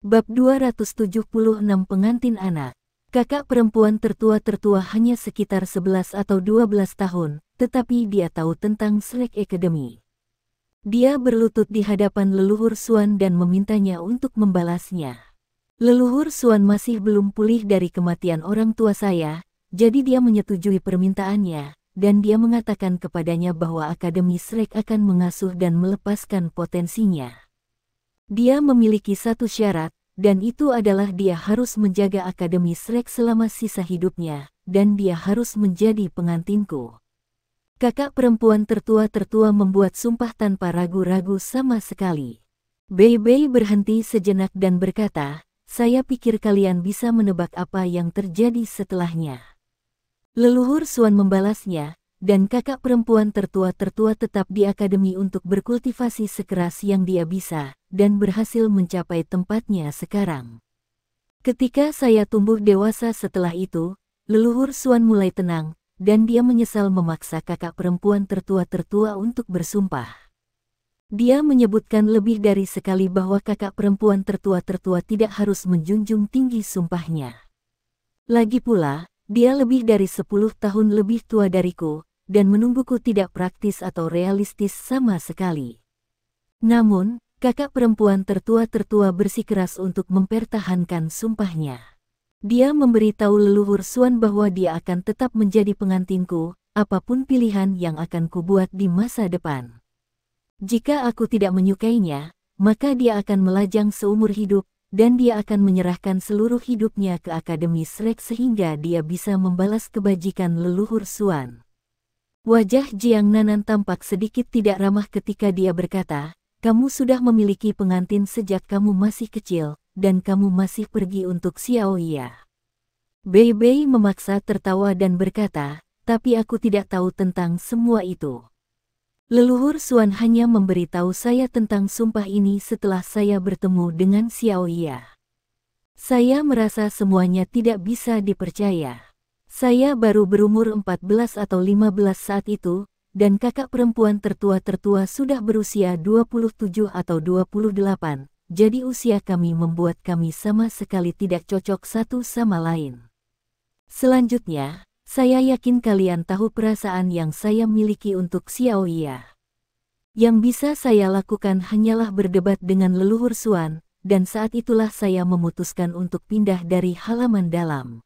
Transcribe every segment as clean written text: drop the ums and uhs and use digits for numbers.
Bab 276 Pengantin Anak. Kakak perempuan tertua hanya sekitar 11 atau 12 tahun, tetapi dia tahu tentang Shrek Academy. Dia berlutut di hadapan leluhur Swan dan memintanya untuk membalasnya. Leluhur Swan masih belum pulih dari kematian orang tua saya, jadi dia menyetujui permintaannya, dan dia mengatakan kepadanya bahwa Akademi Shrek akan mengasuh dan melepaskan potensinya. Dia memiliki satu syarat, dan itu adalah dia harus menjaga Akademi Shrek selama sisa hidupnya, dan dia harus menjadi pengantinku. Kakak perempuan tertua membuat sumpah tanpa ragu-ragu sama sekali. Bei berhenti sejenak dan berkata, "Saya pikir kalian bisa menebak apa yang terjadi setelahnya." Leluhur Swan membalasnya, dan kakak perempuan tertua tetap di akademi untuk berkultivasi sekeras yang dia bisa, dan berhasil mencapai tempatnya sekarang. Ketika saya tumbuh dewasa setelah itu, leluhur Swan mulai tenang, dan dia menyesal memaksa kakak perempuan tertua untuk bersumpah. Dia menyebutkan lebih dari sekali bahwa kakak perempuan tertua tidak harus menjunjung tinggi sumpahnya. Lagi pula, dia lebih dari 10 tahun lebih tua dariku, dan menungguku tidak praktis atau realistis sama sekali. Namun, kakak perempuan tertua bersikeras untuk mempertahankan sumpahnya. Dia memberitahu leluhur Swan bahwa dia akan tetap menjadi pengantinku, apapun pilihan yang akan kubuat di masa depan. Jika aku tidak menyukainya, maka dia akan melajang seumur hidup, dan dia akan menyerahkan seluruh hidupnya ke Akademi Shrek sehingga dia bisa membalas kebajikan leluhur Swan. Wajah Jiang Nanan tampak sedikit tidak ramah ketika dia berkata, "Kamu sudah memiliki pengantin sejak kamu masih kecil, dan kamu masih pergi untuk Xiaoya." Bei memaksa tertawa dan berkata, "Tapi aku tidak tahu tentang semua itu. Leluhur Swan hanya memberitahu saya tentang sumpah ini setelah saya bertemu dengan Xiaoya. Saya merasa semuanya tidak bisa dipercaya. Saya baru berumur 14 atau 15 saat itu, dan kakak perempuan tertua sudah berusia 27 atau 28, jadi usia kami membuat kami sama sekali tidak cocok satu sama lain. Selanjutnya, saya yakin kalian tahu perasaan yang saya miliki untuk Xiaoya. Yang bisa saya lakukan hanyalah berdebat dengan leluhur Swan, dan saat itulah saya memutuskan untuk pindah dari halaman dalam.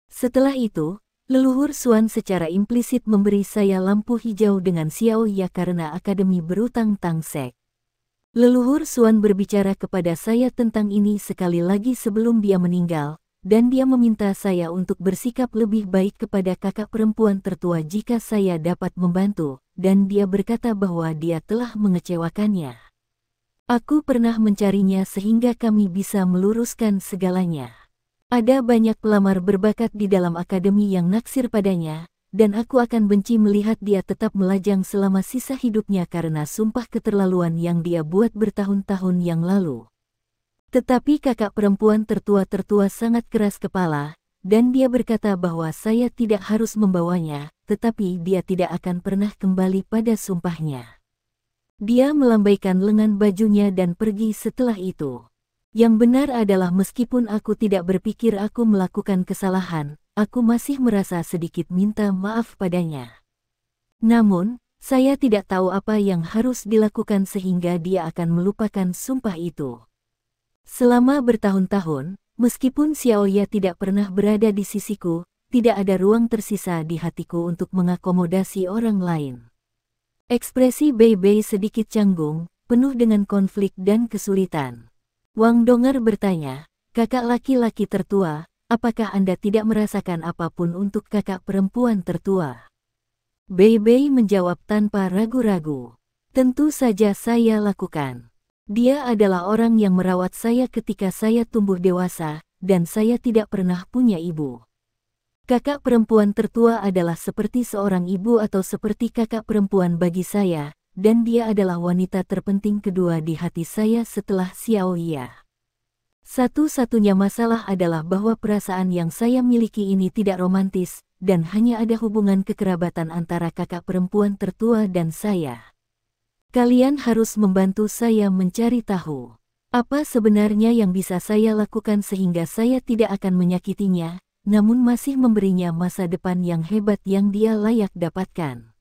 Setelah itu, leluhur Swan secara implisit memberi saya lampu hijau dengan Xiaoya karena akademi berutang tangsek. Leluhur Swan berbicara kepada saya tentang ini sekali lagi sebelum dia meninggal, dan dia meminta saya untuk bersikap lebih baik kepada kakak perempuan tertua jika saya dapat membantu, dan dia berkata bahwa dia telah mengecewakannya. Aku pernah mencarinya sehingga kami bisa meluruskan segalanya. Ada banyak pelamar berbakat di dalam akademi yang naksir padanya, dan aku akan benci melihat dia tetap melajang selama sisa hidupnya karena sumpah keterlaluan yang dia buat bertahun-tahun yang lalu. Tetapi kakak perempuan tertua sangat keras kepala, dan dia berkata bahwa saya tidak harus membawanya, tetapi dia tidak akan pernah kembali pada sumpahnya. Dia melambaikan lengan bajunya dan pergi setelah itu. Yang benar adalah meskipun aku tidak berpikir aku melakukan kesalahan, aku masih merasa sedikit minta maaf padanya. Namun, saya tidak tahu apa yang harus dilakukan sehingga dia akan melupakan sumpah itu. Selama bertahun-tahun, meskipun Xiaoya tidak pernah berada di sisiku, tidak ada ruang tersisa di hatiku untuk mengakomodasi orang lain. Ekspresi Bei sedikit canggung, penuh dengan konflik dan kesulitan. Wang Dong'er bertanya, "Kakak laki-laki tertua, apakah Anda tidak merasakan apapun untuk kakak perempuan tertua?" Bei menjawab tanpa ragu-ragu, "Tentu saja saya lakukan. Dia adalah orang yang merawat saya ketika saya tumbuh dewasa, dan saya tidak pernah punya ibu. Kakak perempuan tertua adalah seperti seorang ibu atau seperti kakak perempuan bagi saya, dan dia adalah wanita terpenting kedua di hati saya setelah Xiaoya. Satu-satunya masalah adalah bahwa perasaan yang saya miliki ini tidak romantis, dan hanya ada hubungan kekerabatan antara kakak perempuan tertua dan saya. Kalian harus membantu saya mencari tahu. Apa sebenarnya yang bisa saya lakukan sehingga saya tidak akan menyakitinya, namun masih memberinya masa depan yang hebat yang dia layak dapatkan?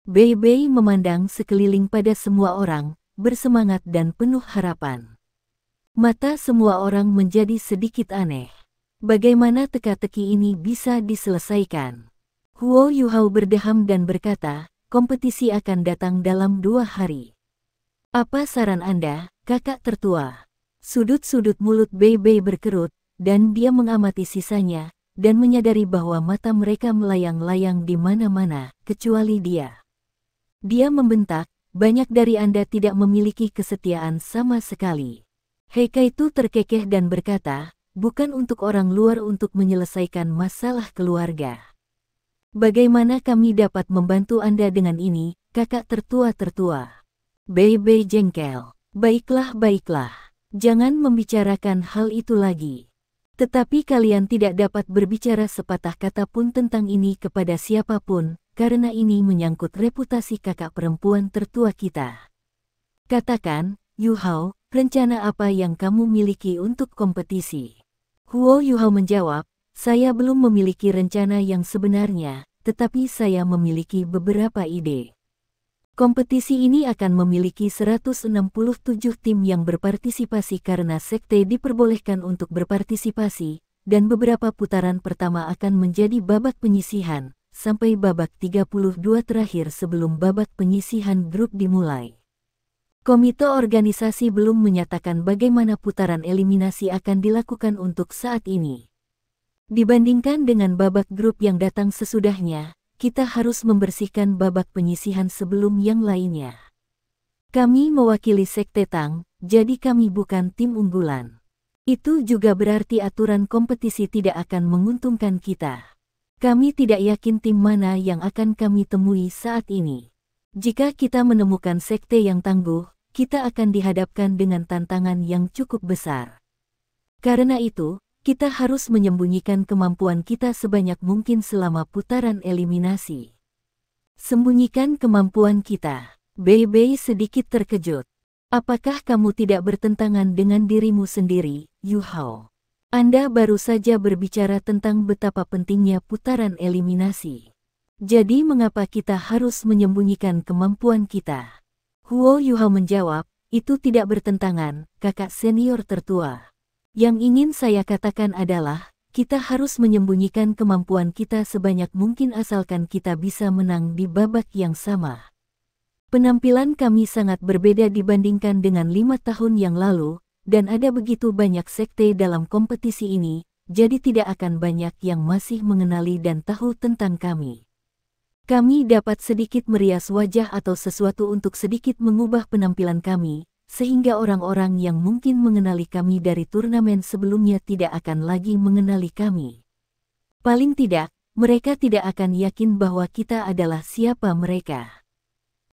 Bei Bei memandang sekeliling pada semua orang, bersemangat dan penuh harapan. Mata semua orang menjadi sedikit aneh. Bagaimana teka-teki ini bisa diselesaikan? Huo Yuhao berdeham dan berkata, kompetisi akan datang dalam 2 hari. Apa saran Anda, kakak tertua? Sudut-sudut mulut Bei Bei berkerut, dan dia mengamati sisanya, dan menyadari bahwa mata mereka melayang-layang di mana-mana, kecuali dia. Dia membentak, banyak dari Anda tidak memiliki kesetiaan sama sekali. Heikaitu terkekeh dan berkata, bukan untuk orang luar untuk menyelesaikan masalah keluarga. Bagaimana kami dapat membantu Anda dengan ini, kakak tertua-tertua? Bei Bei jengkel. Baiklah, baiklah. Jangan membicarakan hal itu lagi. Tetapi kalian tidak dapat berbicara sepatah kata pun tentang ini kepada siapapun, karena ini menyangkut reputasi kakak perempuan tertua kita. Katakan, Yuhao, rencana apa yang kamu miliki untuk kompetisi? Huo Yuhao menjawab, saya belum memiliki rencana yang sebenarnya, tetapi saya memiliki beberapa ide. Kompetisi ini akan memiliki 167 tim yang berpartisipasi karena sekte diperbolehkan untuk berpartisipasi, dan beberapa putaran pertama akan menjadi babak penyisihan, sampai babak 32 terakhir sebelum babak penyisihan grup dimulai. Komite organisasi belum menyatakan bagaimana putaran eliminasi akan dilakukan untuk saat ini. Dibandingkan dengan babak grup yang datang sesudahnya, kita harus membersihkan babak penyisihan sebelum yang lainnya. Kami mewakili Sekte Tang, jadi kami bukan tim unggulan. Itu juga berarti aturan kompetisi tidak akan menguntungkan kita. Kami tidak yakin tim mana yang akan kami temui saat ini. Jika kita menemukan sekte yang tangguh, kita akan dihadapkan dengan tantangan yang cukup besar. Karena itu, kita harus menyembunyikan kemampuan kita sebanyak mungkin selama putaran eliminasi. Sembunyikan kemampuan kita. Bei Bei sedikit terkejut. Apakah kamu tidak bertentangan dengan dirimu sendiri, Yuhao? Anda baru saja berbicara tentang betapa pentingnya putaran eliminasi. Jadi mengapa kita harus menyembunyikan kemampuan kita? Huo Yuhao menjawab, itu tidak bertentangan, kakak senior tertua. Yang ingin saya katakan adalah, kita harus menyembunyikan kemampuan kita sebanyak mungkin asalkan kita bisa menang di babak yang sama. Penampilan kami sangat berbeda dibandingkan dengan 5 tahun yang lalu, dan ada begitu banyak sekte dalam kompetisi ini, jadi tidak akan banyak yang masih mengenali dan tahu tentang kami. Kami dapat sedikit merias wajah atau sesuatu untuk sedikit mengubah penampilan kami, sehingga orang-orang yang mungkin mengenali kami dari turnamen sebelumnya tidak akan lagi mengenali kami. Paling tidak, mereka tidak akan yakin bahwa kita adalah siapa mereka.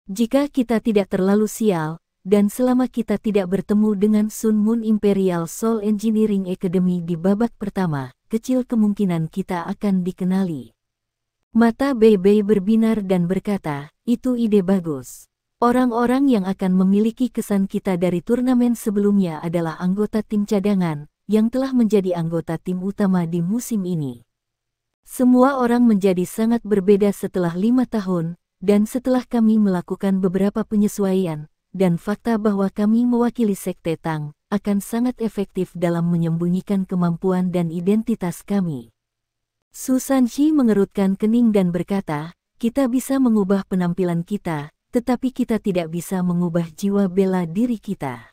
Jika kita tidak terlalu sial, dan selama kita tidak bertemu dengan Sun Moon Imperial Soul Engineering Academy di babak pertama, kecil kemungkinan kita akan dikenali. Mata Bei Bei berbinar dan berkata, itu ide bagus. Orang-orang yang akan memiliki kesan kita dari turnamen sebelumnya adalah anggota tim cadangan, yang telah menjadi anggota tim utama di musim ini. Semua orang menjadi sangat berbeda setelah 5 tahun, dan setelah kami melakukan beberapa penyesuaian, dan fakta bahwa kami mewakili Sekte Tang, akan sangat efektif dalam menyembunyikan kemampuan dan identitas kami. Su Sanxi mengerutkan kening dan berkata, kita bisa mengubah penampilan kita, tetapi kita tidak bisa mengubah jiwa bela diri kita.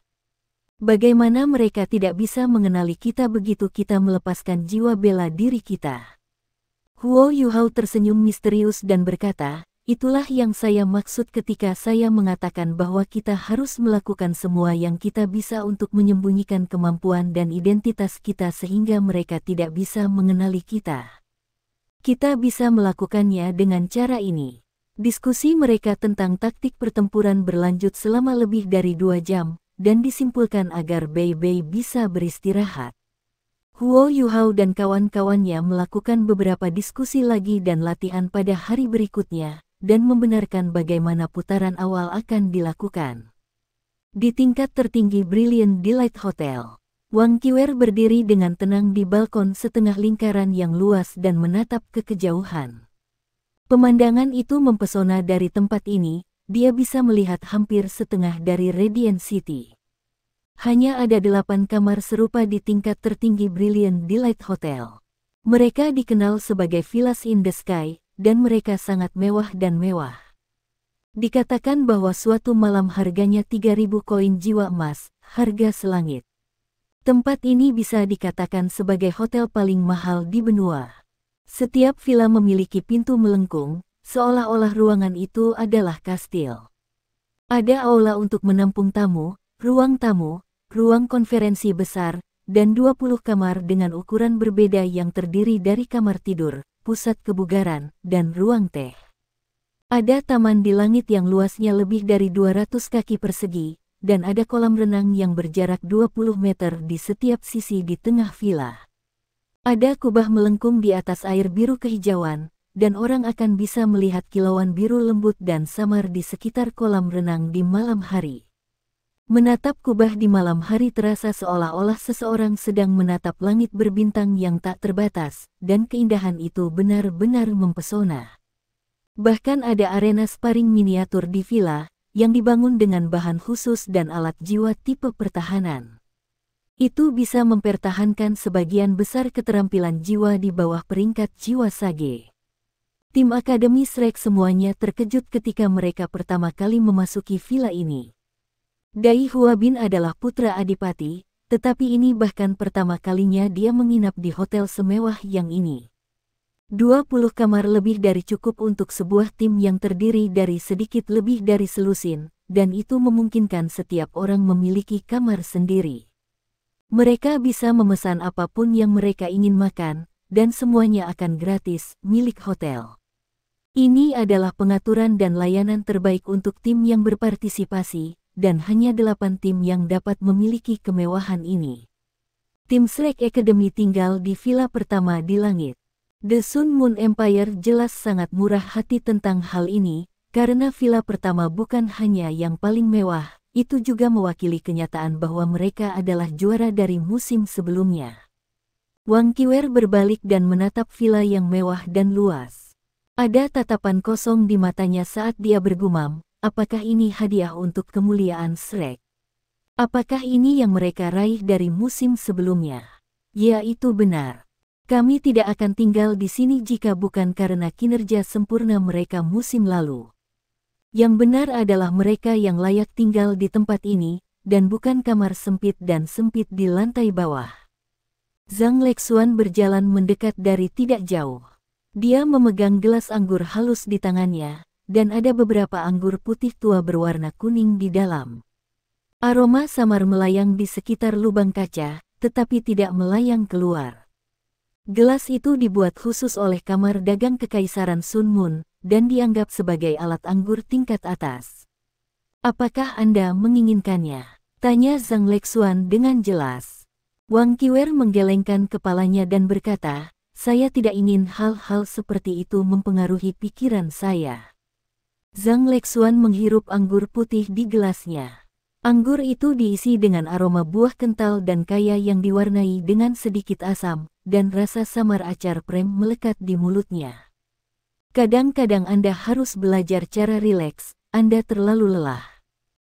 Bagaimana mereka tidak bisa mengenali kita begitu kita melepaskan jiwa bela diri kita? Huo Yuhao tersenyum misterius dan berkata, itulah yang saya maksud ketika saya mengatakan bahwa kita harus melakukan semua yang kita bisa untuk menyembunyikan kemampuan dan identitas kita sehingga mereka tidak bisa mengenali kita. Kita bisa melakukannya dengan cara ini. Diskusi mereka tentang taktik pertempuran berlanjut selama lebih dari 2 jam, dan disimpulkan agar Bei Bei bisa beristirahat. Huo Yuhao dan kawan-kawannya melakukan beberapa diskusi lagi dan latihan pada hari berikutnya, dan membenarkan bagaimana putaran awal akan dilakukan. Di tingkat tertinggi Brilliant Delight Hotel, Wang Qiwer berdiri dengan tenang di balkon setengah lingkaran yang luas dan menatap ke kejauhan. Pemandangan itu mempesona. Dari tempat ini, dia bisa melihat hampir setengah dari Radiant City. Hanya ada 8 kamar serupa di tingkat tertinggi Brilliant Delight Hotel. Mereka dikenal sebagai Villas in the Sky, dan mereka sangat mewah dan mewah. Dikatakan bahwa suatu malam harganya 3.000 koin jiwa emas, harga selangit. Tempat ini bisa dikatakan sebagai hotel paling mahal di benua. Setiap villa memiliki pintu melengkung, seolah-olah ruangan itu adalah kastil. Ada aula untuk menampung tamu, ruang konferensi besar, dan 20 kamar dengan ukuran berbeda yang terdiri dari kamar tidur, pusat kebugaran, dan ruang teh. Ada taman di langit yang luasnya lebih dari 200 kaki persegi, dan ada kolam renang yang berjarak 20 meter di setiap sisi di tengah villa. Ada kubah melengkung di atas air biru kehijauan, dan orang akan bisa melihat kilauan biru lembut dan samar di sekitar kolam renang di malam hari. Menatap kubah di malam hari terasa seolah-olah seseorang sedang menatap langit berbintang yang tak terbatas, dan keindahan itu benar-benar mempesona. Bahkan ada arena sparring miniatur di villa, yang dibangun dengan bahan khusus dan alat jiwa tipe pertahanan. Itu bisa mempertahankan sebagian besar keterampilan jiwa di bawah peringkat jiwa sage. Tim Akademi Shrek semuanya terkejut ketika mereka pertama kali memasuki villa ini. Dai Huabin adalah putra adipati, tetapi ini bahkan pertama kalinya dia menginap di hotel semewah yang ini. 20 kamar lebih dari cukup untuk sebuah tim yang terdiri dari sedikit lebih dari selusin, dan itu memungkinkan setiap orang memiliki kamar sendiri. Mereka bisa memesan apapun yang mereka ingin makan, dan semuanya akan gratis, milik hotel. Ini adalah pengaturan dan layanan terbaik untuk tim yang berpartisipasi, dan hanya 8 tim yang dapat memiliki kemewahan ini. Tim Shrek Academy tinggal di villa pertama di langit. The Sun Moon Empire jelas sangat murah hati tentang hal ini, karena villa pertama bukan hanya yang paling mewah, itu juga mewakili kenyataan bahwa mereka adalah juara dari musim sebelumnya. Wang Qiwer berbalik dan menatap villa yang mewah dan luas. Ada tatapan kosong di matanya saat dia bergumam, apakah ini hadiah untuk kemuliaan Shrek? Apakah ini yang mereka raih dari musim sebelumnya? Ya, itu benar. Kami tidak akan tinggal di sini jika bukan karena kinerja sempurna mereka musim lalu. Yang benar adalah mereka yang layak tinggal di tempat ini, dan bukan kamar sempit dan sempit di lantai bawah. Zhang Lexuan berjalan mendekat dari tidak jauh. Dia memegang gelas anggur halus di tangannya, dan ada beberapa anggur putih tua berwarna kuning di dalam. Aroma samar melayang di sekitar lubang kaca, tetapi tidak melayang keluar. Gelas itu dibuat khusus oleh kamar dagang Kekaisaran Sun Moon, dan dianggap sebagai alat anggur tingkat atas. Apakah Anda menginginkannya? Tanya Zhang Lexuan dengan jelas. Wang Qiwer menggelengkan kepalanya dan berkata, saya tidak ingin hal-hal seperti itu mempengaruhi pikiran saya. Zhang Lexuan menghirup anggur putih di gelasnya. Anggur itu diisi dengan aroma buah kental dan kaya yang diwarnai dengan sedikit asam, dan rasa samar acar prem melekat di mulutnya. Kadang-kadang Anda harus belajar cara rileks, Anda terlalu lelah.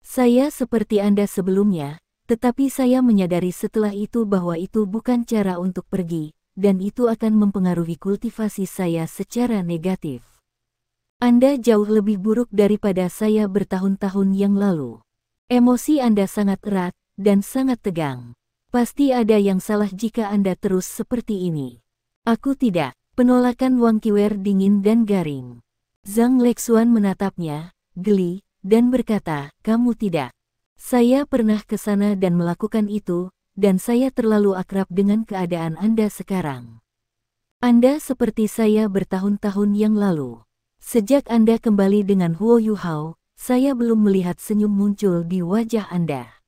Saya seperti Anda sebelumnya, tetapi saya menyadari setelah itu bahwa itu bukan cara untuk pergi, dan itu akan mempengaruhi kultivasi saya secara negatif. Anda jauh lebih buruk daripada saya bertahun-tahun yang lalu. Emosi Anda sangat erat, dan sangat tegang. Pasti ada yang salah jika Anda terus seperti ini. Aku tidak. Penolakan Wang Qiwer dingin dan garing. Zhang Lexuan menatapnya, geli, dan berkata, kamu tidak. Saya pernah ke sana dan melakukan itu, dan saya terlalu akrab dengan keadaan Anda sekarang. Anda seperti saya bertahun-tahun yang lalu. Sejak Anda kembali dengan Huo Yuhao, saya belum melihat senyum muncul di wajah Anda.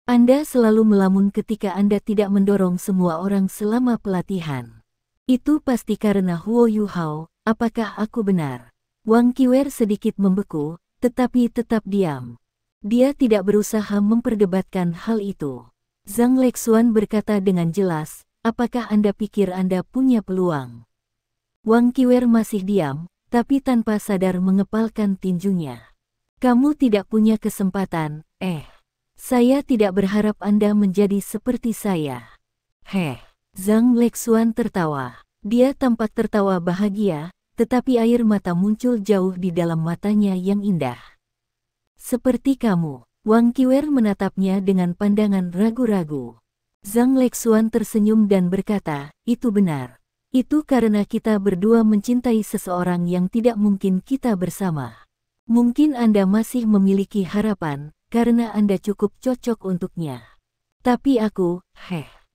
Anda selalu melamun ketika Anda tidak mendorong semua orang selama pelatihan. Itu pasti karena Huo Yuhao, apakah aku benar? Wang Qiwer sedikit membeku, tetapi tetap diam. Dia tidak berusaha memperdebatkan hal itu. Zhang Lexuan berkata dengan jelas, apakah Anda pikir Anda punya peluang? Wang Qiwer masih diam, tapi tanpa sadar mengepalkan tinjunya. Kamu tidak punya kesempatan, Saya tidak berharap Anda menjadi seperti saya. Zhang Lexuan tertawa. Dia tampak tertawa bahagia, tetapi air mata muncul jauh di dalam matanya yang indah. Seperti kamu, Wang Qiwer menatapnya dengan pandangan ragu-ragu. Zhang Lexuan tersenyum dan berkata, itu benar. Itu karena kita berdua mencintai seseorang yang tidak mungkin kita bersama. Mungkin Anda masih memiliki harapan, karena Anda cukup cocok untuknya. Tapi aku,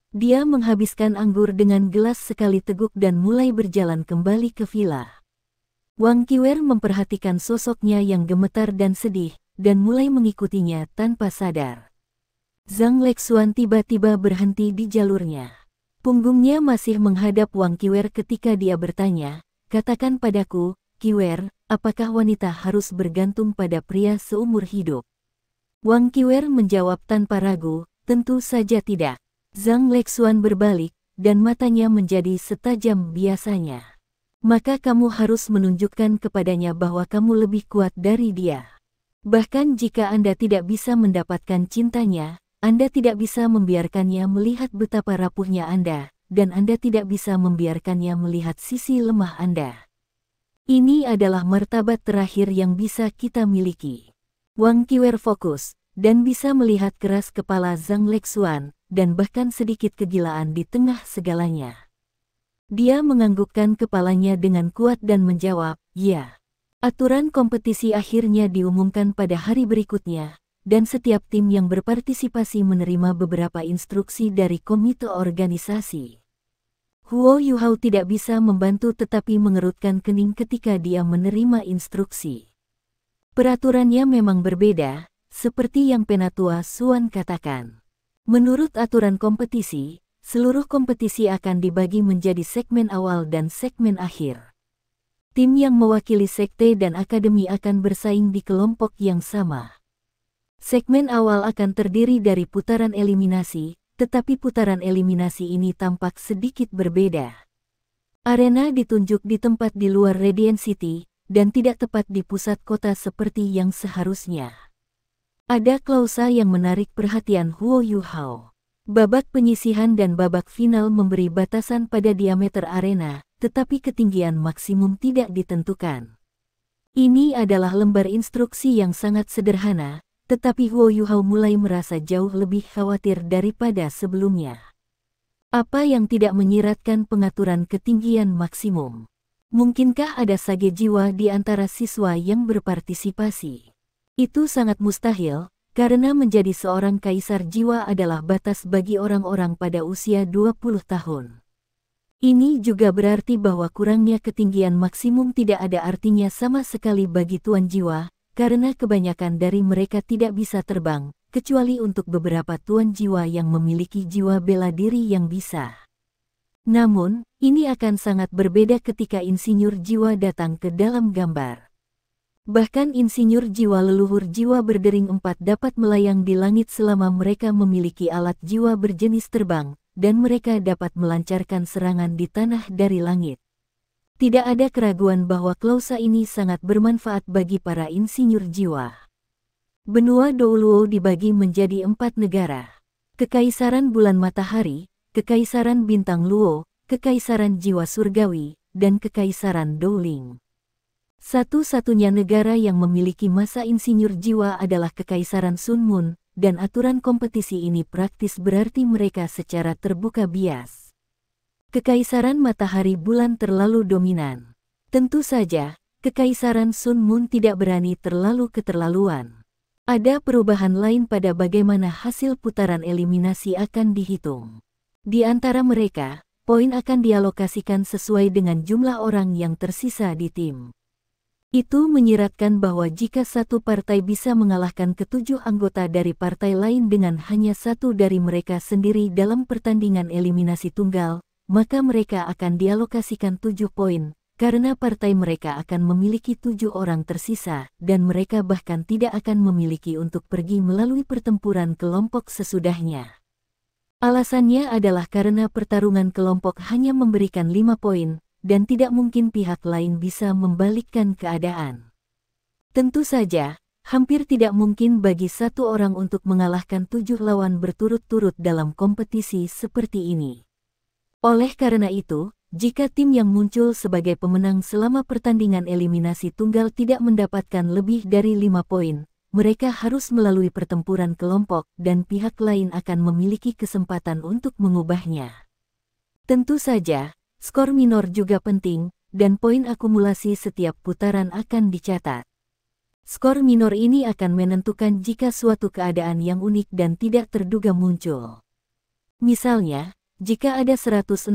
Dia menghabiskan anggur dengan gelas sekali teguk dan mulai berjalan kembali ke villa. Wang Qiwer memperhatikan sosoknya yang gemetar dan sedih, dan mulai mengikutinya tanpa sadar. Zhang Lexuan tiba-tiba berhenti di jalurnya. Punggungnya masih menghadap Wang Qiwer ketika dia bertanya, katakan padaku, Qiwer, apakah wanita harus bergantung pada pria seumur hidup? Wang Qiwer menjawab tanpa ragu, tentu saja tidak. Zhang Lexuan berbalik, dan matanya menjadi setajam biasanya. Maka kamu harus menunjukkan kepadanya bahwa kamu lebih kuat dari dia. Bahkan jika Anda tidak bisa mendapatkan cintanya, Anda tidak bisa membiarkannya melihat betapa rapuhnya Anda, dan Anda tidak bisa membiarkannya melihat sisi lemah Anda. Ini adalah martabat terakhir yang bisa kita miliki. Wang Qiwer fokus, dan bisa melihat keras kepala Zhang Lexuan, dan bahkan sedikit kegilaan di tengah segalanya. Dia menganggukkan kepalanya dengan kuat dan menjawab, ya. Aturan kompetisi akhirnya diumumkan pada hari berikutnya, dan setiap tim yang berpartisipasi menerima beberapa instruksi dari komite organisasi. Huo Yuhao tidak bisa membantu tetapi mengerutkan kening ketika dia menerima instruksi. Peraturannya memang berbeda, seperti yang Penatua Suan katakan. Menurut aturan kompetisi, seluruh kompetisi akan dibagi menjadi segmen awal dan segmen akhir. Tim yang mewakili sekte dan akademi akan bersaing di kelompok yang sama. Segmen awal akan terdiri dari putaran eliminasi, tetapi putaran eliminasi ini tampak sedikit berbeda. Arena ditunjuk di tempat di luar Radiant City, dan tidak tepat di pusat kota seperti yang seharusnya. Ada klausa yang menarik perhatian Huo Yuhao. Babak penyisihan dan babak final memberi batasan pada diameter arena, tetapi ketinggian maksimum tidak ditentukan. Ini adalah lembar instruksi yang sangat sederhana, tetapi Huo Yuhao mulai merasa jauh lebih khawatir daripada sebelumnya. Apa yang tidak menyiratkan pengaturan ketinggian maksimum? Mungkinkah ada sage jiwa di antara siswa yang berpartisipasi? Itu sangat mustahil, karena menjadi seorang kaisar jiwa adalah batas bagi orang-orang pada usia 20 tahun. Ini juga berarti bahwa kurangnya ketinggian maksimum tidak ada artinya sama sekali bagi tuan jiwa, karena kebanyakan dari mereka tidak bisa terbang, kecuali untuk beberapa tuan jiwa yang memiliki jiwa bela diri yang bisa. Namun, ini akan sangat berbeda ketika insinyur jiwa datang ke dalam gambar. Bahkan insinyur jiwa leluhur jiwa berdering 4 dapat melayang di langit selama mereka memiliki alat jiwa berjenis terbang, dan mereka dapat melancarkan serangan di tanah dari langit. Tidak ada keraguan bahwa klausa ini sangat bermanfaat bagi para insinyur jiwa. Benua Douluo dibagi menjadi 4 negara. Kekaisaran Bulan Matahari, Kekaisaran Bintang Luo, Kekaisaran Jiwa Surgawi, dan Kekaisaran Douling. Satu-satunya negara yang memiliki masa insinyur jiwa adalah Kekaisaran Sun Moon, dan aturan kompetisi ini praktis berarti mereka secara terbuka bias. Kekaisaran Matahari Bulan terlalu dominan. Tentu saja, Kekaisaran Sun Moon tidak berani terlalu keterlaluan. Ada perubahan lain pada bagaimana hasil putaran eliminasi akan dihitung. Di antara mereka, poin akan dialokasikan sesuai dengan jumlah orang yang tersisa di tim. Itu menyiratkan bahwa jika satu partai bisa mengalahkan ketujuh anggota dari partai lain dengan hanya satu dari mereka sendiri dalam pertandingan eliminasi tunggal, maka mereka akan dialokasikan 7 poin, karena partai mereka akan memiliki 7 orang tersisa, dan mereka bahkan tidak akan memiliki untuk pergi melalui pertempuran kelompok sesudahnya. Alasannya adalah karena pertarungan kelompok hanya memberikan 5 poin, dan tidak mungkin pihak lain bisa membalikkan keadaan. Tentu saja, hampir tidak mungkin bagi satu orang untuk mengalahkan 7 lawan berturut-turut dalam kompetisi seperti ini. Oleh karena itu, jika tim yang muncul sebagai pemenang selama pertandingan eliminasi tunggal tidak mendapatkan lebih dari 5 poin, mereka harus melalui pertempuran kelompok dan pihak lain akan memiliki kesempatan untuk mengubahnya. Tentu saja, skor minor juga penting, dan poin akumulasi setiap putaran akan dicatat. Skor minor ini akan menentukan jika suatu keadaan yang unik dan tidak terduga muncul. Misalnya, jika ada 167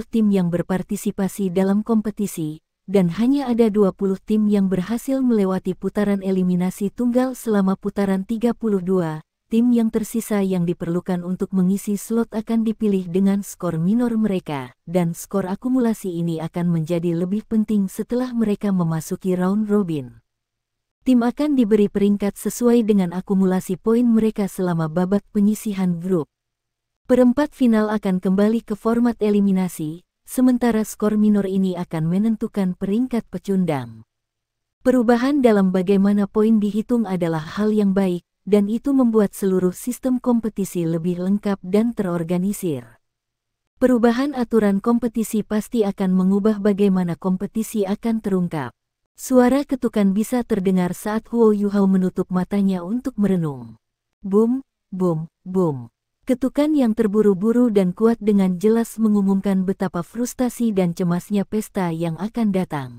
tim yang berpartisipasi dalam kompetisi, dan hanya ada 20 tim yang berhasil melewati putaran eliminasi tunggal selama putaran 32, tim yang tersisa yang diperlukan untuk mengisi slot akan dipilih dengan skor minor mereka, dan skor akumulasi ini akan menjadi lebih penting setelah mereka memasuki round robin. Tim akan diberi peringkat sesuai dengan akumulasi poin mereka selama babak penyisihan grup. Perempat final akan kembali ke format eliminasi, sementara skor minor ini akan menentukan peringkat pecundang. Perubahan dalam bagaimana poin dihitung adalah hal yang baik, dan itu membuat seluruh sistem kompetisi lebih lengkap dan terorganisir. Perubahan aturan kompetisi pasti akan mengubah bagaimana kompetisi akan terungkap. Suara ketukan bisa terdengar saat Huo Yuhao menutup matanya untuk merenung. Boom, boom, boom. Ketukan yang terburu-buru dan kuat dengan jelas mengumumkan betapa frustasi dan cemasnya pesta yang akan datang.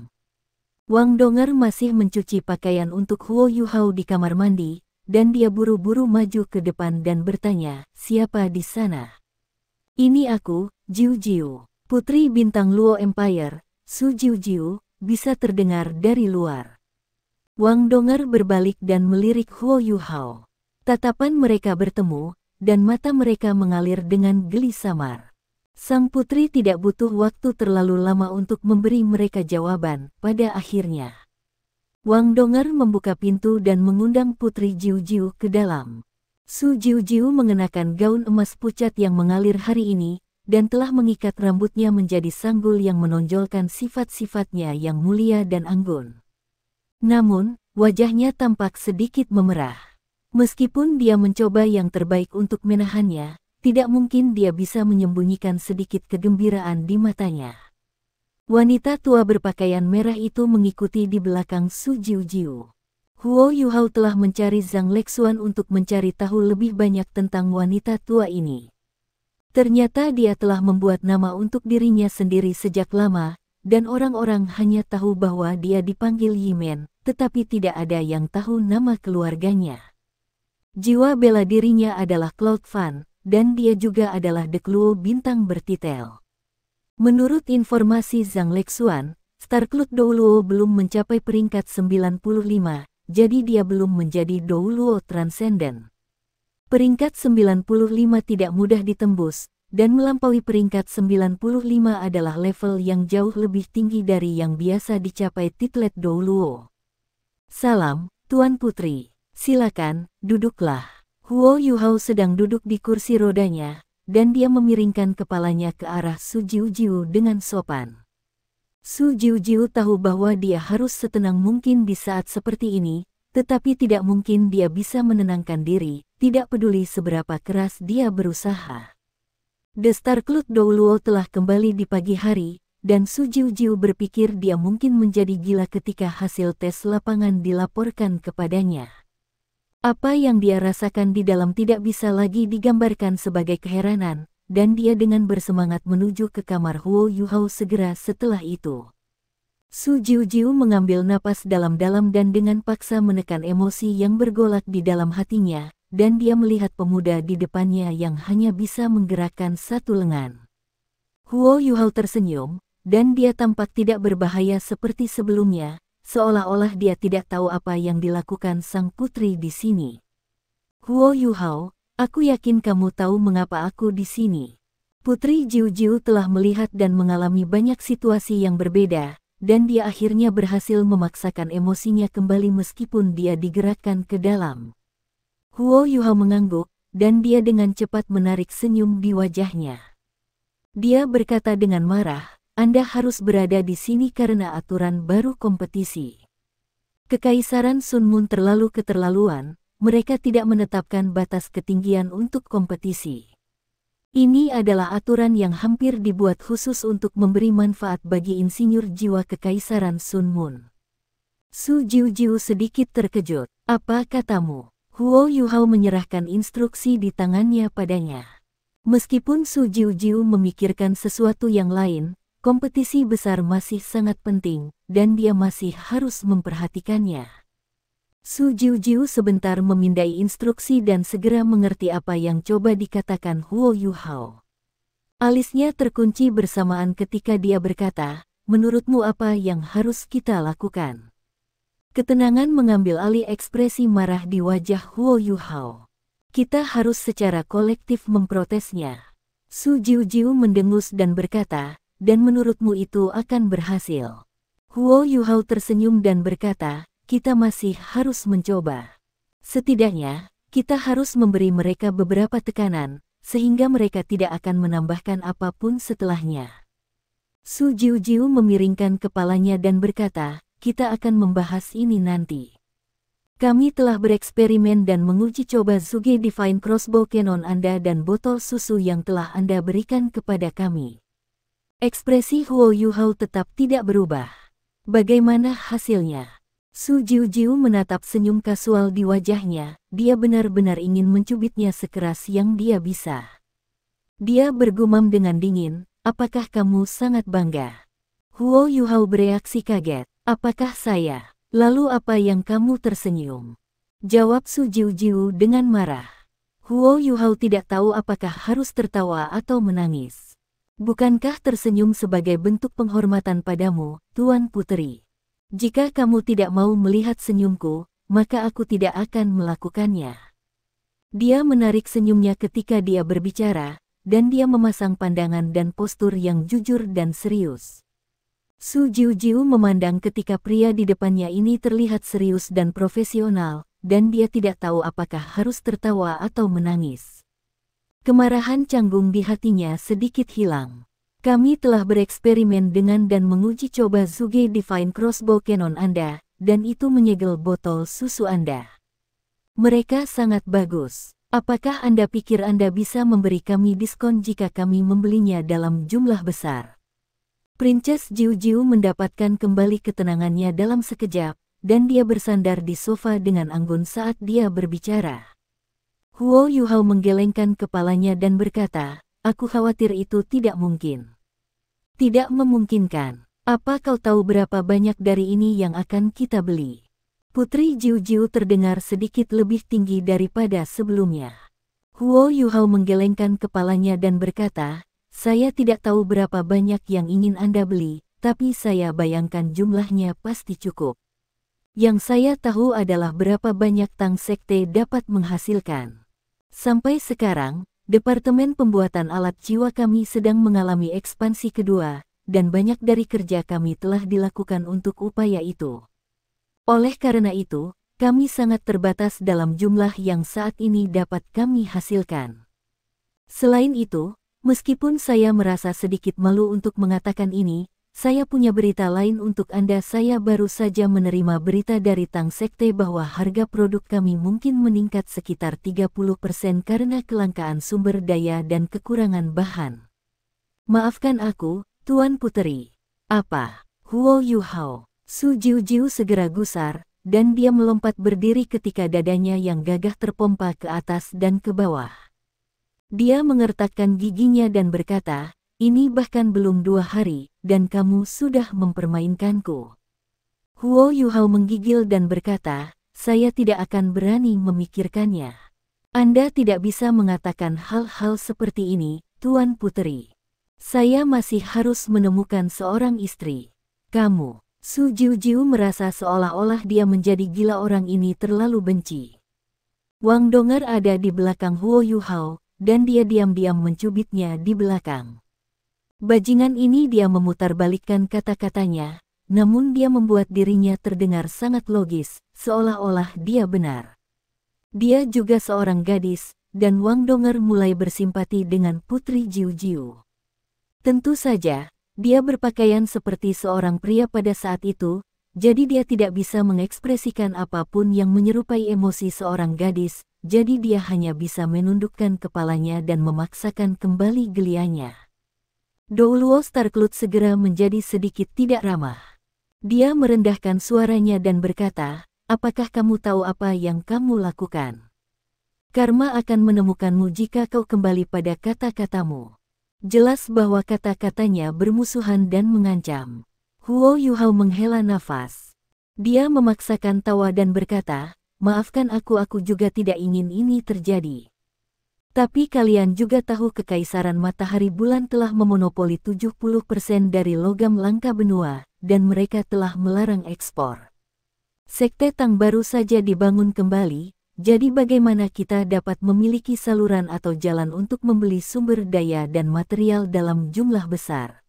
Wang Dong'er masih mencuci pakaian untuk Huo Yuhao di kamar mandi, dan dia buru-buru maju ke depan dan bertanya, "Siapa di sana?" "Ini aku, Jiu Jiu, Putri Bintang Luo Empire, Su Jiu Jiu," bisa terdengar dari luar. Wang Dong'er berbalik dan melirik Huo Yuhao. Tatapan mereka bertemu, dan mata mereka mengalir dengan geli samar. Sang putri tidak butuh waktu terlalu lama untuk memberi mereka jawaban. Pada akhirnya, Wang Dong'er membuka pintu dan mengundang Putri Jiu Jiu ke dalam. Su Jiu Jiu mengenakan gaun emas pucat yang mengalir hari ini, dan telah mengikat rambutnya menjadi sanggul yang menonjolkan sifat-sifatnya yang mulia dan anggun. Namun, wajahnya tampak sedikit memerah. Meskipun dia mencoba yang terbaik untuk menahannya, tidak mungkin dia bisa menyembunyikan sedikit kegembiraan di matanya. Wanita tua berpakaian merah itu mengikuti di belakang Su Jiu Jiu. Huo Yuhao telah mencari Zhang Lexuan untuk mencari tahu lebih banyak tentang wanita tua ini. Ternyata dia telah membuat nama untuk dirinya sendiri sejak lama, dan orang-orang hanya tahu bahwa dia dipanggil Yimen, tetapi tidak ada yang tahu nama keluarganya. Jiwa bela dirinya adalah Cloud Fan, dan dia juga adalah Dekluo bintang bertitel. Menurut informasi Zhang Lexuan, Star Cloud Douluo belum mencapai peringkat 95, jadi dia belum menjadi Douluo Transcendent. Peringkat 95 tidak mudah ditembus, dan melampaui peringkat 95 adalah level yang jauh lebih tinggi dari yang biasa dicapai titlet Douluo. "Salam, Tuan Putri. Silakan, duduklah." Huo Yuhao sedang duduk di kursi rodanya, dan dia memiringkan kepalanya ke arah Su Jiu Jiu dengan sopan. Su Jiu Jiu tahu bahwa dia harus setenang mungkin di saat seperti ini, tetapi tidak mungkin dia bisa menenangkan diri, tidak peduli seberapa keras dia berusaha. The Star Cloud Douluo telah kembali di pagi hari, dan Su Jiu Jiu berpikir dia mungkin menjadi gila ketika hasil tes lapangan dilaporkan kepadanya. Apa yang dia rasakan di dalam tidak bisa lagi digambarkan sebagai keheranan, dan dia dengan bersemangat menuju ke kamar Huo Yuhao segera setelah itu. Su Jiu Jiu mengambil napas dalam-dalam dan dengan paksa menekan emosi yang bergolak di dalam hatinya, dan dia melihat pemuda di depannya yang hanya bisa menggerakkan satu lengan. Huo Yuhao tersenyum, dan dia tampak tidak berbahaya seperti sebelumnya, seolah-olah dia tidak tahu apa yang dilakukan sang putri di sini. "Huo Yuhao, aku yakin kamu tahu mengapa aku di sini." Putri Jiu-Jiu telah melihat dan mengalami banyak situasi yang berbeda, dan dia akhirnya berhasil memaksakan emosinya kembali meskipun dia digerakkan ke dalam. Huo Yuhao mengangguk, dan dia dengan cepat menarik senyum di wajahnya. Dia berkata dengan marah, "Anda harus berada di sini karena aturan baru kompetisi." Kekaisaran Sun Moon terlalu keterlaluan, mereka tidak menetapkan batas ketinggian untuk kompetisi. Ini adalah aturan yang hampir dibuat khusus untuk memberi manfaat bagi insinyur jiwa Kekaisaran Sun Moon. Su Jiu-Jiu sedikit terkejut. "Apa katamu?" Huo Yuhao menyerahkan instruksi di tangannya padanya. Meskipun Su Jiu-Jiu memikirkan sesuatu yang lain, kompetisi besar masih sangat penting, dan dia masih harus memperhatikannya. Su Jiu-Jiu sebentar memindai instruksi dan segera mengerti apa yang coba dikatakan Huo Yuhao. Alisnya terkunci bersamaan ketika dia berkata, "Menurutmu apa yang harus kita lakukan?" Ketenangan mengambil alih ekspresi marah di wajah Huo Yuhao. "Kita harus secara kolektif memprotesnya." Su Jiu-Jiu mendengus dan berkata, "Dan menurutmu itu akan berhasil?" Huo Yuhao tersenyum dan berkata, "Kita masih harus mencoba. Setidaknya, kita harus memberi mereka beberapa tekanan, sehingga mereka tidak akan menambahkan apapun setelahnya." Su Jiu-Jiu memiringkan kepalanya dan berkata, "Kita akan membahas ini nanti. Kami telah bereksperimen dan menguji coba Zuge Divine Crossbow Cannon Anda dan botol susu yang telah Anda berikan kepada kami." Ekspresi Huo Yuhao tetap tidak berubah. "Bagaimana hasilnya?" Su Jiu-Jiu menatap senyum kasual di wajahnya, dia benar-benar ingin mencubitnya sekeras yang dia bisa. Dia bergumam dengan dingin, "Apakah kamu sangat bangga?" Huo Yuhao bereaksi kaget, "Apakah saya? Lalu apa yang kamu tersenyum?" Jawab Su Jiu-Jiu dengan marah. Huo Yuhao tidak tahu apakah harus tertawa atau menangis. "Bukankah tersenyum sebagai bentuk penghormatan padamu, Tuan Puteri? Jika kamu tidak mau melihat senyumku, maka aku tidak akan melakukannya." Dia menarik senyumnya ketika dia berbicara, dan dia memasang pandangan dan postur yang jujur dan serius. Su Jiu-Jiu memandang ketika pria di depannya ini terlihat serius dan profesional, dan dia tidak tahu apakah harus tertawa atau menangis. Kemarahan canggung di hatinya sedikit hilang. "Kami telah bereksperimen dengan dan menguji coba Zuge Divine Crossbow Cannon Anda, dan itu menyegel botol susu Anda. Mereka sangat bagus. Apakah Anda pikir Anda bisa memberi kami diskon jika kami membelinya dalam jumlah besar?" Princess Jiu-Jiu mendapatkan kembali ketenangannya dalam sekejap, dan dia bersandar di sofa dengan anggun saat dia berbicara. Huo Yuhao menggelengkan kepalanya dan berkata, "Aku khawatir itu tidak mungkin." "Tidak memungkinkan. Apa kau tahu berapa banyak dari ini yang akan kita beli?" Putri Jiu-Jiu terdengar sedikit lebih tinggi daripada sebelumnya. Huo Yuhao menggelengkan kepalanya dan berkata, "Saya tidak tahu berapa banyak yang ingin Anda beli, tapi saya bayangkan jumlahnya pasti cukup. Yang saya tahu adalah berapa banyak Tang Sekte dapat menghasilkan. Sampai sekarang, Departemen Pembuatan Alat Jiwa kami sedang mengalami ekspansi kedua, dan banyak dari kerja kami telah dilakukan untuk upaya itu. Oleh karena itu, kami sangat terbatas dalam jumlah yang saat ini dapat kami hasilkan. Selain itu, meskipun saya merasa sedikit malu untuk mengatakan ini, saya punya berita lain untuk Anda. Saya baru saja menerima berita dari Tang Sekte bahwa harga produk kami mungkin meningkat sekitar 30% karena kelangkaan sumber daya dan kekurangan bahan. Maafkan aku, Tuan Puteri." "Apa?" Huo Yuhao. Su Jiu-Jiu segera gusar, dan dia melompat berdiri ketika dadanya yang gagah terpompa ke atas dan ke bawah. Dia mengertakkan giginya dan berkata, "Ini bahkan belum 2 hari, dan kamu sudah mempermainkanku." Huo Yuhao menggigil dan berkata, "Saya tidak akan berani memikirkannya. Anda tidak bisa mengatakan hal-hal seperti ini, Tuan Puteri. Saya masih harus menemukan seorang istri. Kamu." Su Jiu-Jiu merasa seolah-olah dia menjadi gila. Orang ini terlalu benci. Wang Donger ada di belakang Huo Yuhao, dan dia diam-diam mencubitnya di belakang. Bajingan ini dia memutarbalikkan kata-katanya, namun dia membuat dirinya terdengar sangat logis, seolah-olah dia benar. Dia juga seorang gadis, dan Wang Dong'er mulai bersimpati dengan Putri Jiu Jiu. Tentu saja, dia berpakaian seperti seorang pria pada saat itu, jadi dia tidak bisa mengekspresikan apapun yang menyerupai emosi seorang gadis, jadi dia hanya bisa menundukkan kepalanya dan memaksakan kembali geliannya. Douluo Starklut segera menjadi sedikit tidak ramah. Dia merendahkan suaranya dan berkata, apakah kamu tahu apa yang kamu lakukan? Karma akan menemukanmu jika kau kembali pada kata-katamu. Jelas bahwa kata-katanya bermusuhan dan mengancam. Huo Yuhao menghela nafas. Dia memaksakan tawa dan berkata, maafkan aku juga tidak ingin ini terjadi. Tapi kalian juga tahu Kekaisaran Matahari Bulan telah memonopoli 70% dari logam langka benua, dan mereka telah melarang ekspor. Sekte Tang baru saja dibangun kembali, jadi bagaimana kita dapat memiliki saluran atau jalan untuk membeli sumber daya dan material dalam jumlah besar?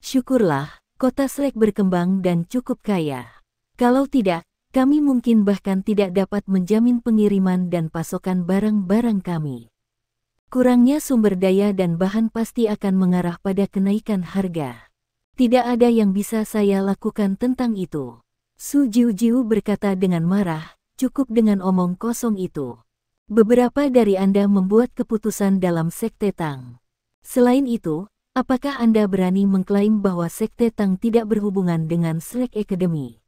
Syukurlah, kota Shrek berkembang dan cukup kaya. Kalau tidak, kami mungkin bahkan tidak dapat menjamin pengiriman dan pasokan barang-barang kami. Kurangnya sumber daya dan bahan pasti akan mengarah pada kenaikan harga. Tidak ada yang bisa saya lakukan tentang itu. Su Jiu berkata dengan marah, cukup dengan omong kosong itu. Beberapa dari Anda membuat keputusan dalam Sekte Tang. Selain itu, apakah Anda berani mengklaim bahwa Sekte Tang tidak berhubungan dengan Shrek Academy?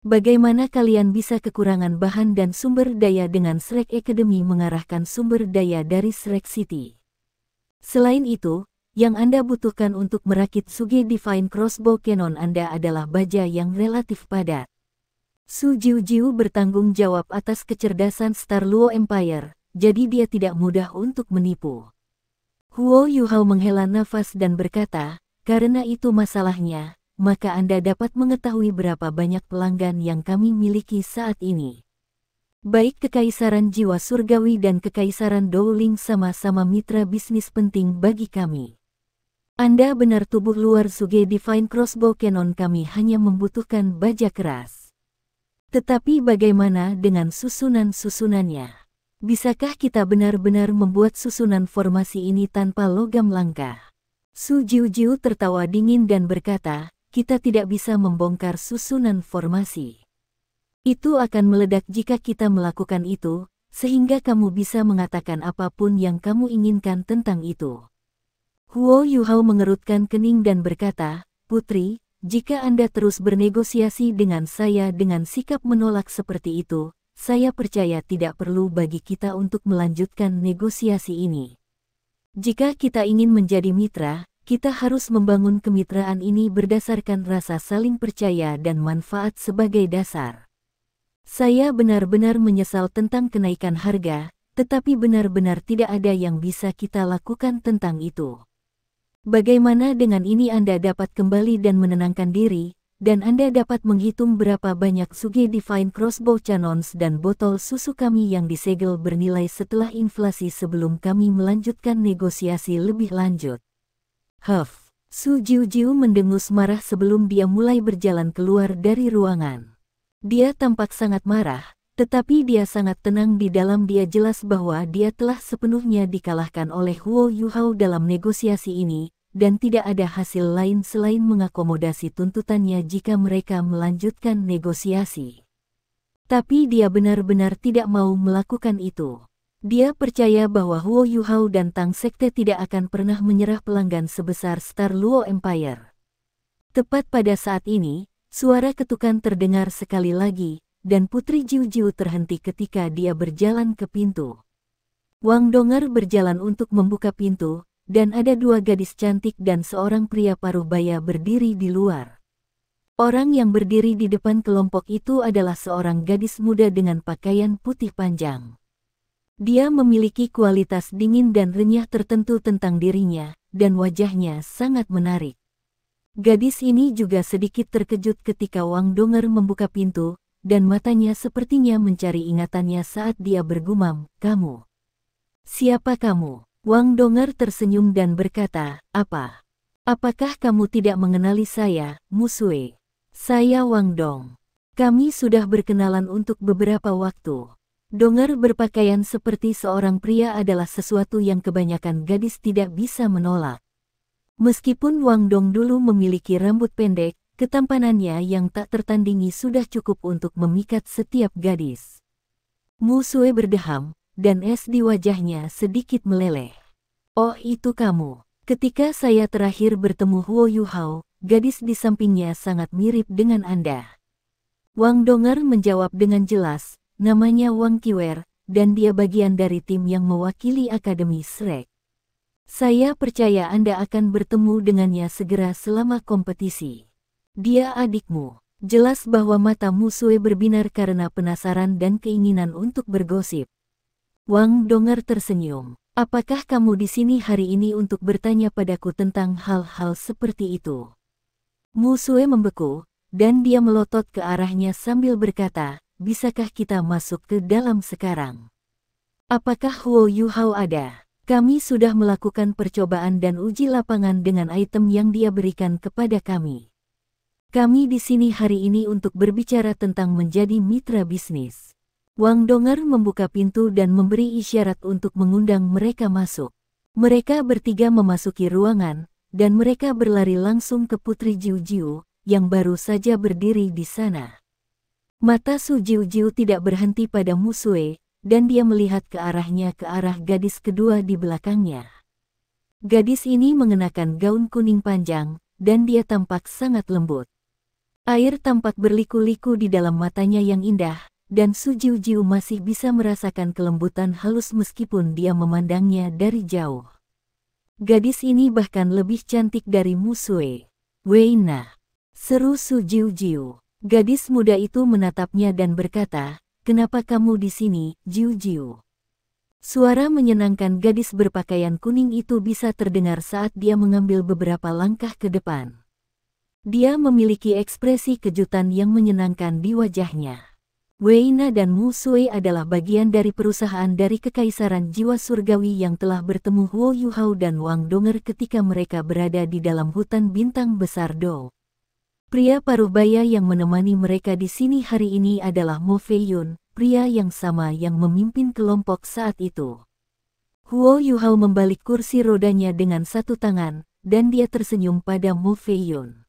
Bagaimana kalian bisa kekurangan bahan dan sumber daya dengan Shrek Academy mengarahkan sumber daya dari Shrek City? Selain itu, yang Anda butuhkan untuk merakit Suge Divine Crossbow Cannon Anda adalah baja yang relatif padat. Su Jiu bertanggung jawab atas kecerdasan Star Luo Empire, jadi dia tidak mudah untuk menipu. Huo Yuhao menghela nafas dan berkata, karena itu masalahnya, maka Anda dapat mengetahui berapa banyak pelanggan yang kami miliki saat ini. Baik Kekaisaran Jiwa Surgawi dan Kekaisaran Dowling sama-sama mitra bisnis penting bagi kami. Anda benar, tubuh luar Suge Divine Crossbow Cannon kami hanya membutuhkan baja keras. Tetapi bagaimana dengan susunan-susunannya? Bisakah kita benar-benar membuat susunan formasi ini tanpa logam langka? Su Jiu tertawa dingin dan berkata, kita tidak bisa membongkar susunan formasi. Itu akan meledak jika kita melakukan itu, sehingga kamu bisa mengatakan apapun yang kamu inginkan tentang itu. Huo Yuhao mengerutkan kening dan berkata, Putri, jika Anda terus bernegosiasi dengan saya dengan sikap menolak seperti itu, saya percaya tidak perlu bagi kita untuk melanjutkan negosiasi ini. Jika kita ingin menjadi mitra, kita harus membangun kemitraan ini berdasarkan rasa saling percaya dan manfaat sebagai dasar. Saya benar-benar menyesal tentang kenaikan harga, tetapi benar-benar tidak ada yang bisa kita lakukan tentang itu. Bagaimana dengan ini Anda dapat kembali dan menenangkan diri, dan Anda dapat menghitung berapa banyak Suge Divine Crossbow Cannons dan botol susu kami yang disegel bernilai setelah inflasi sebelum kami melanjutkan negosiasi lebih lanjut. Huff, Su Jiu mendengus marah sebelum dia mulai berjalan keluar dari ruangan. Dia tampak sangat marah, tetapi dia sangat tenang di dalam. Dia jelas bahwa dia telah sepenuhnya dikalahkan oleh Huo Yuhao dalam negosiasi ini, dan tidak ada hasil lain selain mengakomodasi tuntutannya jika mereka melanjutkan negosiasi. Tapi dia benar-benar tidak mau melakukan itu. Dia percaya bahwa Huo Yuhao dan Tang Sekte tidak akan pernah menyerah pelanggan sebesar Star Luo Empire. Tepat pada saat ini, suara ketukan terdengar sekali lagi, dan Putri Jiu terhenti ketika dia berjalan ke pintu. Wang Dong'er berjalan untuk membuka pintu, dan ada dua gadis cantik dan seorang pria paruh baya berdiri di luar. Orang yang berdiri di depan kelompok itu adalah seorang gadis muda dengan pakaian putih panjang. Dia memiliki kualitas dingin dan renyah tertentu tentang dirinya, dan wajahnya sangat menarik. Gadis ini juga sedikit terkejut ketika Wang Dong'er membuka pintu, dan matanya sepertinya mencari ingatannya saat dia bergumam, kamu. Siapa kamu? Wang Dong'er tersenyum dan berkata, apa? Apakah kamu tidak mengenali saya, Musue? Saya Wang Dong. Kami sudah berkenalan untuk beberapa waktu. Dong'er berpakaian seperti seorang pria adalah sesuatu yang kebanyakan gadis tidak bisa menolak. Meskipun Wang Dong dulu memiliki rambut pendek, ketampanannya yang tak tertandingi sudah cukup untuk memikat setiap gadis. Musue berdeham, dan es di wajahnya sedikit meleleh. Oh, itu kamu. Ketika saya terakhir bertemu Huo Yuhao, gadis di sampingnya sangat mirip dengan Anda. Wang Dong'er menjawab dengan jelas, namanya Wang Qiwer, dan dia bagian dari tim yang mewakili Akademi Shrek. Saya percaya Anda akan bertemu dengannya segera selama kompetisi. Dia adikmu. Jelas bahwa mata Musue berbinar karena penasaran dan keinginan untuk bergosip. Wang Dong'er tersenyum. Apakah kamu di sini hari ini untuk bertanya padaku tentang hal-hal seperti itu? Musue membeku, dan dia melotot ke arahnya sambil berkata, bisakah kita masuk ke dalam sekarang? Apakah Huo Yuhao ada? Kami sudah melakukan percobaan dan uji lapangan dengan item yang dia berikan kepada kami. Kami di sini hari ini untuk berbicara tentang menjadi mitra bisnis. Wang Dong'er membuka pintu dan memberi isyarat untuk mengundang mereka masuk. Mereka bertiga memasuki ruangan, dan mereka berlari langsung ke Putri Jiu Jiu, yang baru saja berdiri di sana. Mata Su Jiu Jiu tidak berhenti pada Musue, dan dia melihat ke arahnya ke arah gadis kedua di belakangnya. Gadis ini mengenakan gaun kuning panjang, dan dia tampak sangat lembut. Air tampak berliku-liku di dalam matanya yang indah, dan Su Jiu Jiu masih bisa merasakan kelembutan halus meskipun dia memandangnya dari jauh. Gadis ini bahkan lebih cantik dari Musue. Wei Na, seru Su Jiu Jiu. Gadis muda itu menatapnya dan berkata, kenapa kamu di sini, Jiu Jiu? Suara menyenangkan gadis berpakaian kuning itu bisa terdengar saat dia mengambil beberapa langkah ke depan. Dia memiliki ekspresi kejutan yang menyenangkan di wajahnya. Wei Na dan Musue adalah bagian dari perusahaan dari Kekaisaran Jiwa Surgawi yang telah bertemu Huo Yuhao dan Wang Dong'er ketika mereka berada di dalam hutan bintang besar Do. Pria paruh baya yang menemani mereka di sini hari ini adalah Mo Feiyun, pria yang sama yang memimpin kelompok saat itu. Huo Yuhao membalik kursi rodanya dengan satu tangan, dan dia tersenyum pada Mo Feiyun.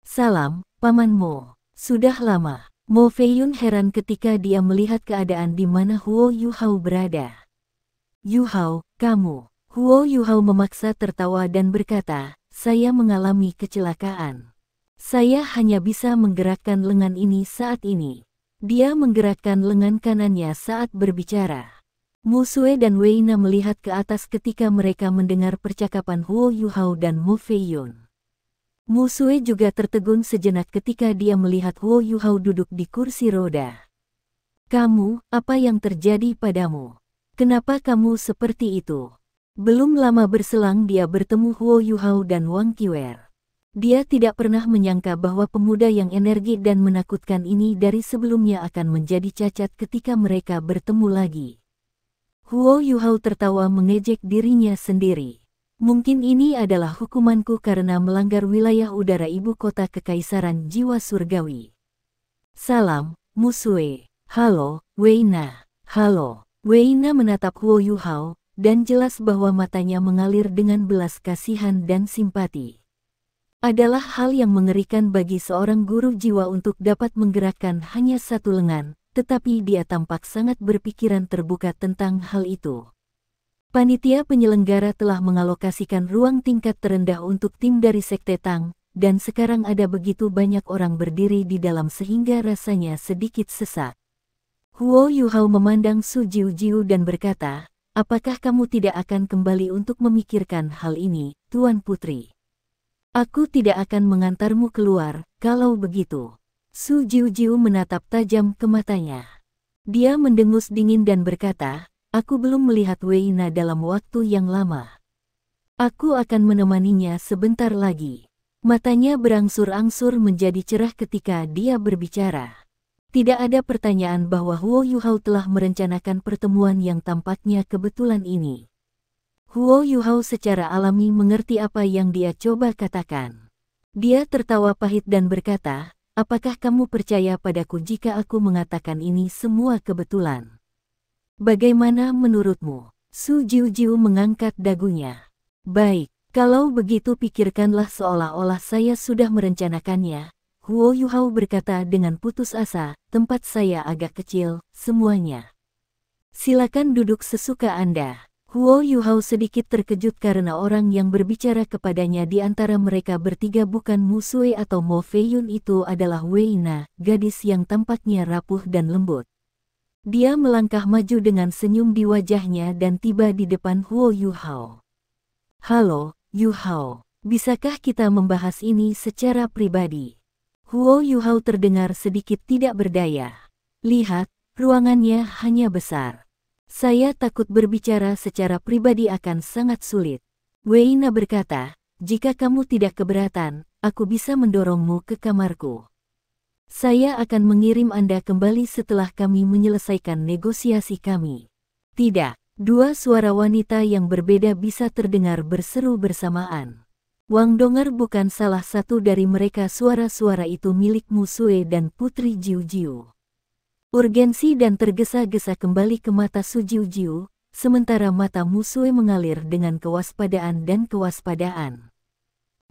Salam, Paman Mo. Sudah lama. Mo Feiyun heran ketika dia melihat keadaan di mana Huo Yuhao berada. Yuhao, kamu. Huo Yuhao memaksa tertawa dan berkata, saya mengalami kecelakaan. Saya hanya bisa menggerakkan lengan ini saat ini. Dia menggerakkan lengan kanannya saat berbicara. Musue dan Wei Na melihat ke atas ketika mereka mendengar percakapan Huo Yuhao dan Mo Feiyun. Musue juga tertegun sejenak ketika dia melihat Huo Yuhao duduk di kursi roda. Kamu, apa yang terjadi padamu? Kenapa kamu seperti itu? Belum lama berselang dia bertemu Huo Yuhao dan Wang Qiwer. Dia tidak pernah menyangka bahwa pemuda yang energik dan menakutkan ini dari sebelumnya akan menjadi cacat ketika mereka bertemu lagi. Huo Yuhao tertawa mengejek dirinya sendiri. Mungkin ini adalah hukumanku karena melanggar wilayah udara ibu kota Kekaisaran Jiwa Surgawi. Salam, Musue. Halo, Wei Na. Halo. Wei Na menatap Huo Yuhao, dan jelas bahwa matanya mengalir dengan belas kasihan dan simpati. Adalah hal yang mengerikan bagi seorang guru jiwa untuk dapat menggerakkan hanya satu lengan, tetapi dia tampak sangat berpikiran terbuka tentang hal itu. Panitia penyelenggara telah mengalokasikan ruang tingkat terendah untuk tim dari Sekte Tang, dan sekarang ada begitu banyak orang berdiri di dalam sehingga rasanya sedikit sesak. Huo Yuhao memandang Su Jiu Jiu dan berkata, apakah kamu tidak akan kembali untuk memikirkan hal ini, Tuan Putri? Aku tidak akan mengantarmu keluar, kalau begitu. Su Jiu Jiu menatap tajam ke matanya. Dia mendengus dingin dan berkata, aku belum melihat Wei Na dalam waktu yang lama. Aku akan menemaninya sebentar lagi. Matanya berangsur-angsur menjadi cerah ketika dia berbicara. Tidak ada pertanyaan bahwa Huo Yuhao telah merencanakan pertemuan yang tampaknya kebetulan ini. Huo Yuhao secara alami mengerti apa yang dia coba katakan. Dia tertawa pahit dan berkata, apakah kamu percaya padaku jika aku mengatakan ini semua kebetulan? Bagaimana menurutmu? Su Jiujiu mengangkat dagunya. Baik, kalau begitu pikirkanlah seolah-olah saya sudah merencanakannya. Huo Yuhao berkata dengan putus asa, tempat saya agak kecil, semuanya. Silakan duduk sesuka Anda. Huo Yuhao sedikit terkejut karena orang yang berbicara kepadanya di antara mereka bertiga bukan Mu Sue atau Mo Feiyun, itu adalah Wei Na, gadis yang tampaknya rapuh dan lembut. Dia melangkah maju dengan senyum di wajahnya dan tiba di depan Huo Yuhao. Halo, Yuhao, bisakah kita membahas ini secara pribadi? Huo Yuhao terdengar sedikit tidak berdaya. Lihat, ruangannya hanya besar. Saya takut berbicara secara pribadi akan sangat sulit. Wei Na berkata, jika kamu tidak keberatan, aku bisa mendorongmu ke kamarku. Saya akan mengirim Anda kembali setelah kami menyelesaikan negosiasi kami. Tidak, dua suara wanita yang berbeda bisa terdengar berseru bersamaan. Wang Dong'er bukan salah satu dari mereka. Suara-suara itu milik Mu Sue dan Putri Jiujiu. Urgensi dan tergesa-gesa kembali ke mata Su Jiujiu, sementara mata Mu Sue mengalir dengan kewaspadaan dan kewaspadaan.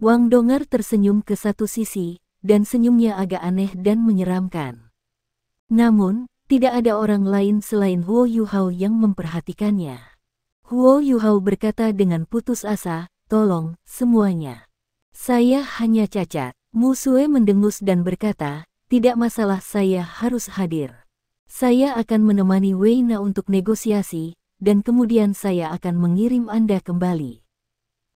Wang Dong'er tersenyum ke satu sisi, dan senyumnya agak aneh dan menyeramkan. Namun, tidak ada orang lain selain Huo Yuhao yang memperhatikannya. Huo Yuhao berkata dengan putus asa, tolong, semuanya. Saya hanya cacat. Mu Sue mendengus dan berkata, tidak masalah, saya harus hadir. Saya akan menemani Wei Na untuk negosiasi, dan kemudian saya akan mengirim Anda kembali.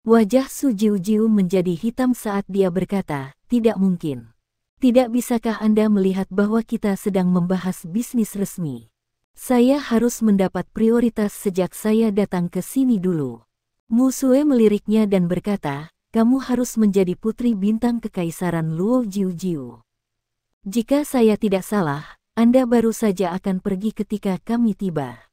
Wajah Su Jiujiu menjadi hitam saat dia berkata, tidak mungkin. Tidak bisakah Anda melihat bahwa kita sedang membahas bisnis resmi? Saya harus mendapat prioritas sejak saya datang ke sini dulu. Mu Sue meliriknya dan berkata, kamu harus menjadi putri bintang kekaisaran Luo Jiujiu. Jika saya tidak salah, Anda baru saja akan pergi ketika kami tiba.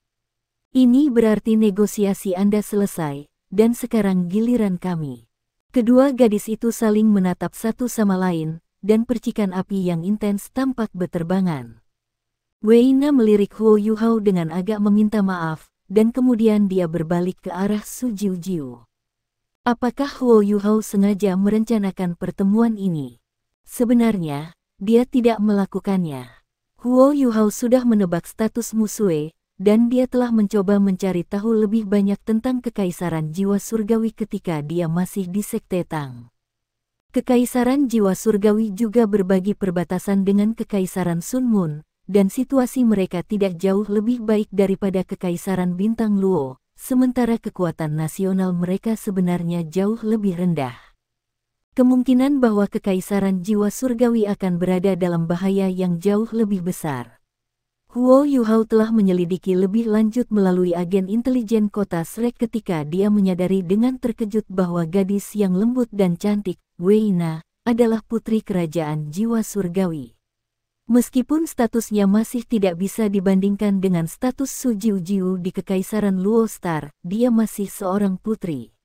Ini berarti negosiasi Anda selesai, dan sekarang giliran kami. Kedua gadis itu saling menatap satu sama lain, dan percikan api yang intens tampak beterbangan. Wei Na melirik Huo Yuhao dengan agak meminta maaf, dan kemudian dia berbalik ke arah Su Jiujiu. Apakah Huo Yuhao sengaja merencanakan pertemuan ini? Sebenarnya, dia tidak melakukannya. Huo Yuhao sudah menebak status Mu Sue, dan dia telah mencoba mencari tahu lebih banyak tentang kekaisaran jiwa surgawi ketika dia masih di Sekte Tang. Kekaisaran jiwa surgawi juga berbagi perbatasan dengan kekaisaran Sun Moon, dan situasi mereka tidak jauh lebih baik daripada kekaisaran bintang Luo, sementara kekuatan nasional mereka sebenarnya jauh lebih rendah. Kemungkinan bahwa kekaisaran jiwa surgawi akan berada dalam bahaya yang jauh lebih besar. Huo Yuhao telah menyelidiki lebih lanjut melalui agen intelijen kota Shrek ketika dia menyadari dengan terkejut bahwa gadis yang lembut dan cantik, Wei Na, adalah putri kerajaan jiwa surgawi. Meskipun statusnya masih tidak bisa dibandingkan dengan status Su Jiujiu di kekaisaran Luo Star, dia masih seorang putri.